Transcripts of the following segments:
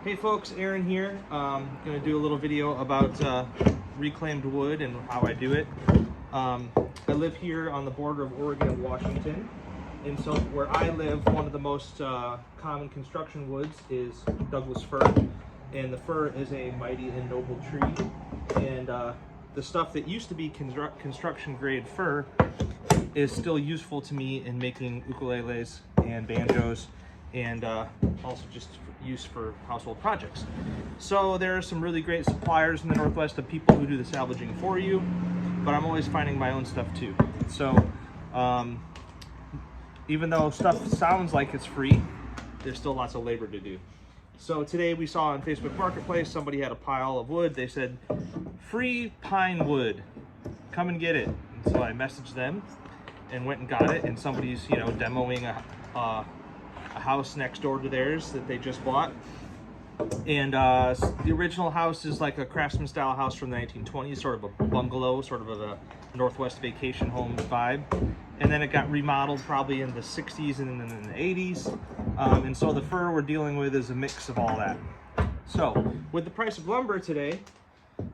Hey folks, Aaron here. Going to do a little video about reclaimed wood and how I do it. I live here on the border of Oregon and Washington, and so where I live, one of the most common construction woods is Douglas fir, and the fir is a mighty and noble tree, and the stuff that used to be construction grade fir is still useful to me in making ukuleles and banjos, and also just use for household projects. So there are some really great suppliers in the Northwest of people who do the salvaging for you, but I'm always finding my own stuff too. So even though stuff sounds like it's free, there's still lots of labor to do. So today we saw on Facebook Marketplace, somebody had a pile of wood. They said, free pine wood, come and get it. And so I messaged them and went and got it, and somebody's, you know, demoing a house next door to theirs that they just bought. And the original house is like a craftsman style house from the 1920s, sort of a bungalow, sort of a Northwest vacation home vibe. And then it got remodeled probably in the 60s and then in the 80s. And so the fir we're dealing with is a mix of all that. So with the price of lumber today,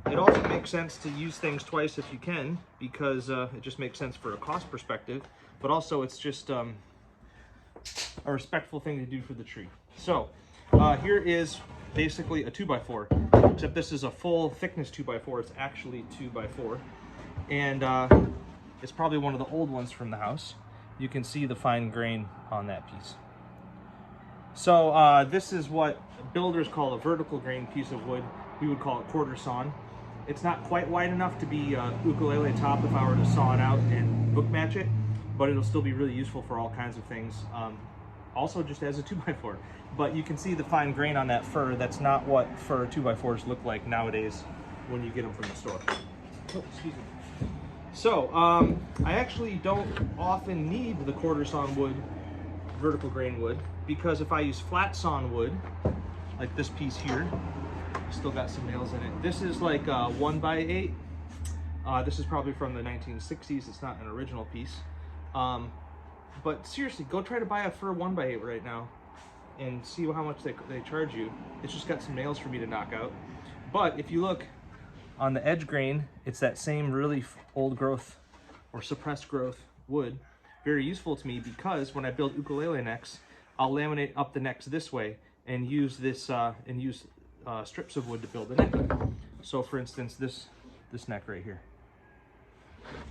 it also makes sense to use things twice if you can, because it just makes sense for a cost perspective, but also it's just a respectful thing to do for the tree. So here is basically a 2x4, except this is a full thickness 2x4. It's actually 2x4, and it's probably one of the old ones from the house. You can see the fine grain on that piece. So this is what builders call a vertical grain piece of wood. We would call it quarter sawn. It's not quite wide enough to be ukulele top if I were to saw it out and book match it, but it'll still be really useful for all kinds of things. Also just as a 2x4. But you can see the fine grain on that fir. That's not what fir 2x4s look like nowadays when you get them from the store. Oh, excuse me. So I actually don't often need the quarter sawn wood, vertical grain wood, because if I use flat sawn wood, like this piece here, still got some nails in it. This is like 1x8. This is probably from the 1960s. It's not an original piece. But seriously, go try to buy a fir 1x8 right now and see how much they charge you. It's just got some nails for me to knock out. But if you look on the edge grain, it's that same really old growth or suppressed growth wood. Very useful to me because when I build ukulele necks, I'll laminate up the necks this way and use this strips of wood to build the neck. So for instance, this neck right here.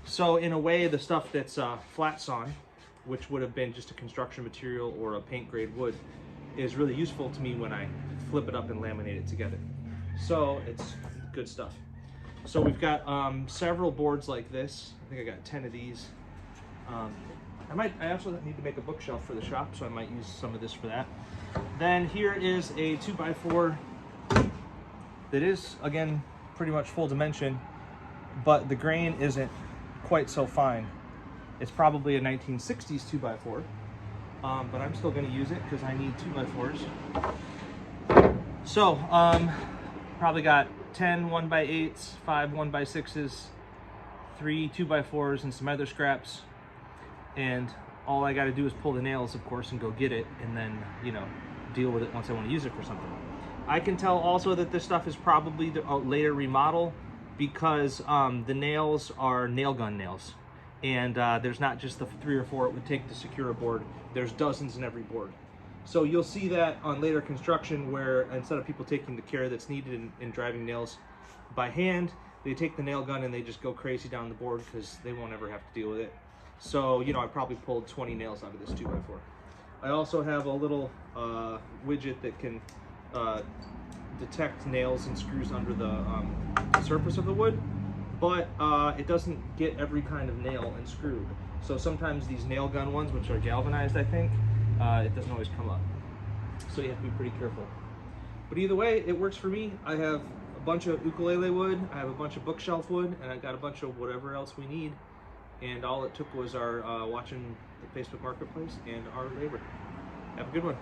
So in a way, the stuff that's flat sawn, which would have been just a construction material or a paint grade wood, is really useful to me when I flip it up and laminate it together. So it's good stuff. So we've got several boards like this. I think I got 10 of these. I also need to make a bookshelf for the shop, so I might use some of this for that. Then here is a 2x4 that is, again, pretty much full dimension, but the grain isn't quite so fine. It's probably a 1960s 2x4, but I'm still going to use it because I need 2x4s. So, probably got 10 1x8s, 5 1x6s, 3 2x4s, and some other scraps. And all I got to do is pull the nails, of course, and go get it, and then, you know, deal with it once I want to use it for something. I can tell also that this stuff is probably a later remodel because the nails are nail gun nails. And there's not just the 3 or 4 it would take to secure a board. There's dozens in every board. So you'll see that on later construction where instead of people taking the care that's needed in driving nails by hand, they take the nail gun and they just go crazy down the board because they won't ever have to deal with it. So, you know, I probably pulled 20 nails out of this 2x4. I also have a little widget that can detect nails and screws under the surface of the wood, but it doesn't get every kind of nail and screw. So sometimes these nail gun ones, which are galvanized, I think, it doesn't always come up. So you have to be pretty careful. But either way, it works for me. I have a bunch of ukulele wood, I have a bunch of bookshelf wood, and I got a bunch of whatever else we need. And all it took was our watching the Facebook Marketplace and our labor. Have a good one.